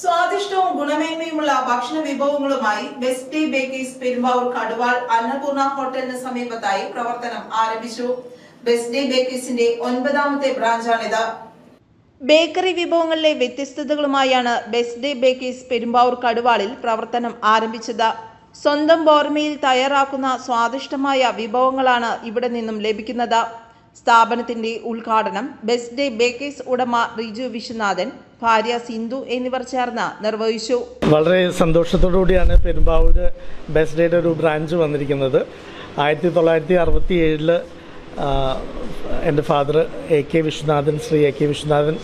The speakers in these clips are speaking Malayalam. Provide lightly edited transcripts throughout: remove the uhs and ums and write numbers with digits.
സ്വാദിഷ്ടവും ഗുണമേന്മയുമുള്ള ഭക്ഷണ വിഭവങ്ങളുമായി Best Day Bakers Perumbavoor Kaduval Annapoorna ഹോട്ടലിന് സമീപത്തായി പ്രവർത്തനം ആരംഭിച്ചു. ബെസ്റ്റ് ഡേ ബേക്കേഴ്സിന്റെ 9ാമത്തെ ബ്രാഞ്ചാണിത്. ബേക്കറി വിഭവങ്ങളിലെ വ്യത്യസ്തതകളുമായാണ് ബെസ്റ്റ് ഡേ ബേക്കേഴ്സ് പെരുമ്പാവൂർ കടുവാളിൽ പ്രവർത്തനം ആരംഭിച്ചത്. സ്വന്തം ബോർമയിൽ തയ്യാറാക്കുന്ന സ്വാദിഷ്ടമായ വിഭവങ്ങളാണ് ഇവിടെ നിന്നും ലഭിക്കുന്നത്. സ്ഥാപനത്തിന്റെ ഉദ്ഘാടനം ബെസ്റ്റ് ഡേ ബേക്കേഴ്സ് ഉടമ റിജു വിശ്വനാഥൻ, ഭാര്യ സിന്ധു എന്നിവർ ചേർന്ന് നിർവഹിച്ചു. വളരെ സന്തോഷത്തോടുകൂടിയാണ് പെരുമ്പാവൂര് ബെസ്റ്റ് ഡേയുടെ ഒരു ബ്രാഞ്ച് വന്നിരിക്കുന്നത്. 1967 എൻ്റെ father Shri A K Viswanathan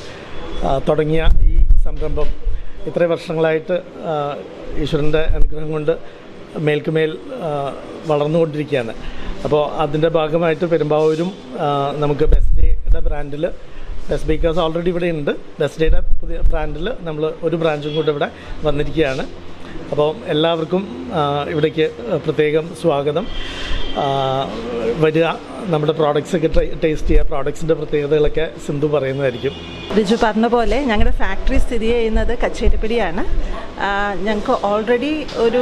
തുടങ്ങിയ ഈ സംരംഭം ഇത്രയും വർഷങ്ങളായിട്ട് ഈശ്വരൻ്റെ അനുഗ്രഹം കൊണ്ട് മേൽക്കുമേൽ വളർന്നുകൊണ്ടിരിക്കുകയാണ്. അപ്പോൾ അതിൻ്റെ ഭാഗമായിട്ട് പെരുമ്പാവൂരും നമുക്ക് ബെസ്റ്റ് ഡേയുടെ ബ്രാൻഡിൽ ബെസ്റ്റ് ബേക്കേഴ്സ് ഓൾറെഡി ഇവിടെ ഉണ്ട്. ബെസ്റ്റ് ഡേയുടെ പുതിയ ബ്രാൻഡിൽ നമ്മൾ ഒരു ബ്രാഞ്ചും കൂടെ ഇവിടെ വന്നിരിക്കുകയാണ്. അപ്പോൾ എല്ലാവർക്കും ഇവിടേക്ക് പ്രത്യേകം സ്വാഗതം. വരിക, നമ്മുടെ പ്രോഡക്റ്റ്സൊക്കെ ടേസ്റ്റ് ചെയ്യുക. പ്രോഡക്ട്സിൻ്റെ പ്രത്യേകതകളൊക്കെ സിന്ധു പറയുന്നതായിരിക്കും. റിജു പറഞ്ഞ പോലെ ഞങ്ങളുടെ ഫാക്ടറി സ്ഥിതി ചെയ്യുന്നത് കച്ചേരിപ്പടിയാണ്. ഞങ്ങൾക്ക് ഓൾറെഡി ഒരു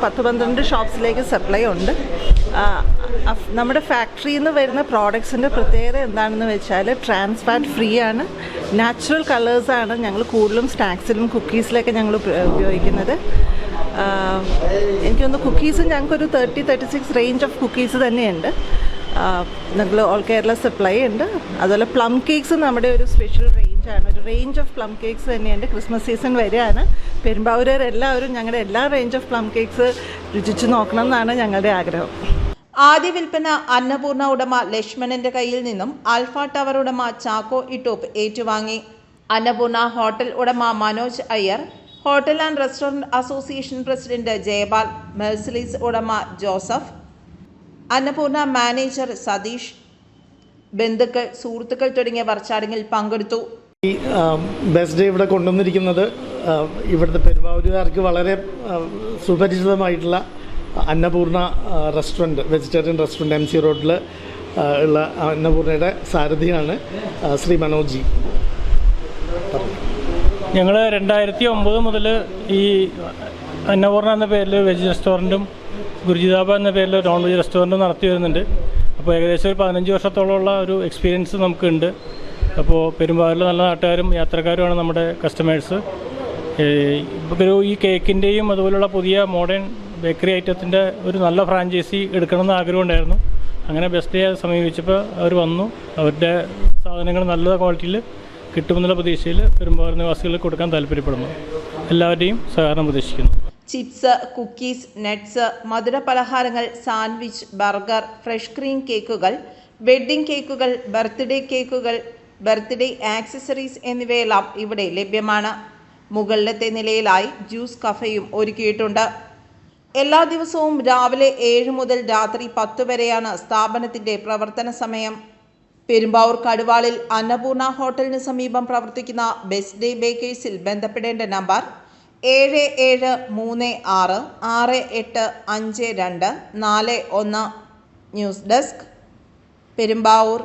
10-12 ഷോപ്സിലേക്ക് സപ്ലൈ ഉണ്ട്. നമ്മുടെ ഫാക്ടറിയിൽ നിന്ന് വരുന്ന പ്രോഡക്ട്സിൻ്റെ പ്രത്യേകത എന്താണെന്ന് വെച്ചാൽ ട്രാൻസ് ഫാറ്റ് ഫ്രീ ആണ്, നാച്ചുറൽ കളേഴ്സാണ് ഞങ്ങൾ കൂടുതലും സ്നാക്സിലും കുക്കീസിലൊക്കെ ഞങ്ങൾ ഉപയോഗിക്കുന്നത്. എനിക്കൊന്ന് കുക്കീസ് ഞങ്ങൾക്കൊരു 30-36 റേഞ്ച് ഓഫ് കുക്കീസ് തന്നെയുണ്ട്. ഞങ്ങൾ ഓൾ കേരള സപ്ലൈ ഉണ്ട്. അതുപോലെ പ്ലം കേക്ക്സ് നമ്മുടെ ഒരു സ്പെഷ്യൽ റേഞ്ചാണ്. ഒരു റേഞ്ച് ഓഫ് പ്ലം കേക്ക്സ് തന്നെയുണ്ട്. ക്രിസ്മസ് സീസൺ വരെയാണ്. പെരുമ്പാവൂരെല്ലാവരും ഞങ്ങളുടെ എല്ലാ റേഞ്ച് ഓഫ് പ്ലം കേക്ക്സ് രുചിച്ച് നോക്കണം എന്നാണ് ഞങ്ങളുടെ ആഗ്രഹം. ആദ്യ വിൽപ്പന അന്നപൂർണ ഉടമ ലക്ഷ്മണന്റെ കയ്യിൽ നിന്നും ആൽഫ ടവർ ഉടമ ചാക്കോ ഇട്ടോപ്പ് ഏറ്റുവാങ്ങി. അന്നപൂർണ ഹോട്ടൽ ഉടമ Manoj Iyer, hotel and restaurant association president Jayapal, മെഴ്സലീസ് ഉടമ ജോസഫ്, അന്നപൂർണ മാനേജർ സതീഷ്, ബന്ധുക്കൾ, സുഹൃത്തുക്കൾ തുടങ്ങിയവർ ചടങ്ങിൽ പങ്കെടുത്തു. ഈ ബെസ്റ്റ് ഡേ ഇവിടെ കൊണ്ടുവന്നിരിക്കുന്നത് ഇവിടുത്തെ പെരുമ്പാവൂരുകാർക്ക് വളരെ സുപരിചിതമായിട്ടുള്ള Annapoorna restaurant, vegetarian restaurant, MC റോഡിൽ ഉള്ള അന്നപൂർണയുടെ സാരഥിയാണ് ശ്രീ മനോജി. ഞങ്ങൾ 2009 മുതൽ ഈ അന്നപൂർണ എന്ന പേരിൽ വെജ് റെസ്റ്റോറൻറ്റും ഗുരുജിതാബ എന്ന പേരിൽ നോൺ വെജ് റെസ്റ്റോറൻറ്റും നടത്തി വരുന്നുണ്ട്. അപ്പോൾ ഏകദേശം ഒരു 15 വർഷത്തോളമുള്ള ഒരു എക്സ്പീരിയൻസ് നമുക്കുണ്ട്. അപ്പോൾ പെരുമ്പാവൂരിലെ നല്ല നാട്ടുകാരും യാത്രക്കാരുമാണ് നമ്മുടെ കസ്റ്റമേഴ്സ്. ഇപ്പോൾ ഈ കേക്കിൻ്റെയും അതുപോലുള്ള പുതിയ മോഡേൺ ബേക്കറി ഐറ്റത്തിൻ്റെ ഒരു നല്ല ഫ്രാഞ്ചൈസി എടുക്കണമെന്ന് ആഗ്രഹമുണ്ടായിരുന്നു. അങ്ങനെ ബെസ്റ്റ് ഡേ സമീപിച്ചപ്പോൾ അവർ വന്നു. അവരുടെ സാധനങ്ങൾ നല്ല ക്വാളിറ്റിയിൽ കിട്ടുമെന്നുള്ള പ്രതീക്ഷയിൽ പെരുമ്പാവൂർ നിവാസികൾക്ക് കൊടുക്കാൻ താല്പര്യപ്പെടുന്നു. എല്ലാവരുടെയും സഹകരണം പ്രതീക്ഷിക്കുന്നു. ചിപ്സ്, കുക്കീസ്, നട്ട്സ്, മധുര പലഹാരങ്ങൾ, സാൻഡ്വിച്ച്, ബർഗർ, ഫ്രഷ് ക്രീം കേക്കുകൾ, വെഡ്ഡിംഗ് കേക്കുകൾ, ബർത്ത്ഡേ കേക്കുകൾ, ബർത്ത്ഡേ ആക്സസറീസ് എന്നിവയെല്ലാം ഇവിടെ ലഭ്യമാണ്. മുകളിലത്തെ നിലയിലായി ജ്യൂസ് കഫയും ഒരുക്കിയിട്ടുണ്ട്. എല്ലാ ദിവസവും രാവിലെ 7 മുതൽ രാത്രി 10 വരെയാണ് സ്ഥാപനത്തിന്റെ പ്രവർത്തന സമയം. പെരുമ്പാവൂർ കടുവാളിൽ അന്നപൂർണ ഹോട്ടലിന് സമീപം പ്രവർത്തിക്കുന്ന ബെസ്റ്റ് ഡേ ബേക്കേഴ്സിൽ ബന്ധപ്പെടേണ്ട നമ്പർ 7736685241. News desk, Perumbavoor.